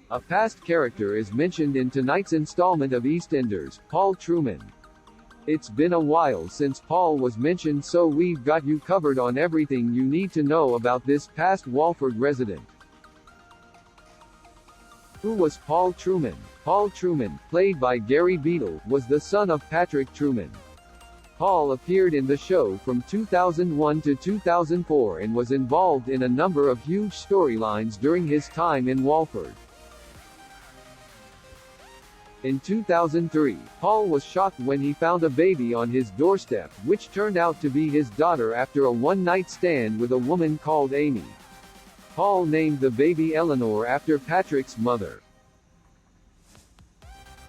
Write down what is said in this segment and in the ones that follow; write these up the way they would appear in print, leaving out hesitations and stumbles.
A past character is mentioned in tonight's installment of EastEnders, Paul Trueman. It's been a while since Paul was mentioned, so we've got you covered on everything you need to know about this past Walford resident. Who was Paul Trueman? Paul Trueman, played by Gary Beadle, was the son of Patrick Trueman. Paul appeared in the show from 2001 to 2004 and was involved in a number of huge storylines during his time in Walford. In 2003, Paul was shocked when he found a baby on his doorstep, which turned out to be his daughter after a one-night stand with a woman called Amy. Paul named the baby Eleanor after Patrick's mother.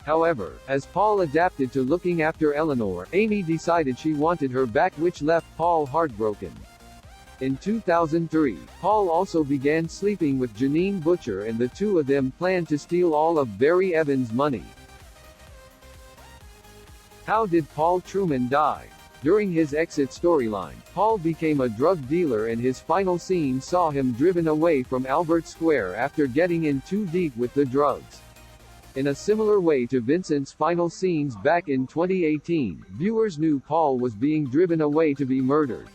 However, as Paul adapted to looking after Eleanor, Amy decided she wanted her back, which left Paul heartbroken. In 2003, Paul also began sleeping with Janine Butcher, and the two of them planned to steal all of Barry Evans' money. How did Paul Trueman die? During his exit storyline, Paul became a drug dealer, and his final scene saw him driven away from Albert Square after getting in too deep with the drugs. In a similar way to Vincent's final scenes back in 2018, viewers knew Paul was being driven away to be murdered.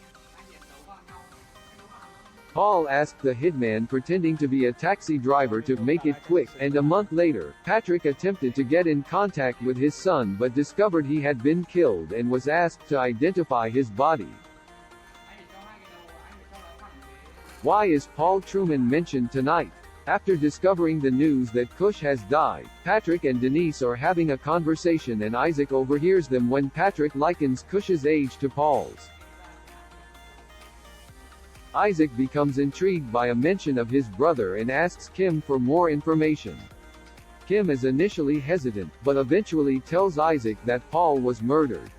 Paul asked the hitman pretending to be a taxi driver to make it quick, and a month later, Patrick attempted to get in contact with his son but discovered he had been killed and was asked to identify his body. Why is Paul Trueman mentioned tonight? After discovering the news that Kush has died, Patrick and Denise are having a conversation, and Isaac overhears them when Patrick likens Kush's age to Paul's. Isaac becomes intrigued by a mention of his brother and asks Kim for more information. Kim is initially hesitant, but eventually tells Isaac that Paul was murdered.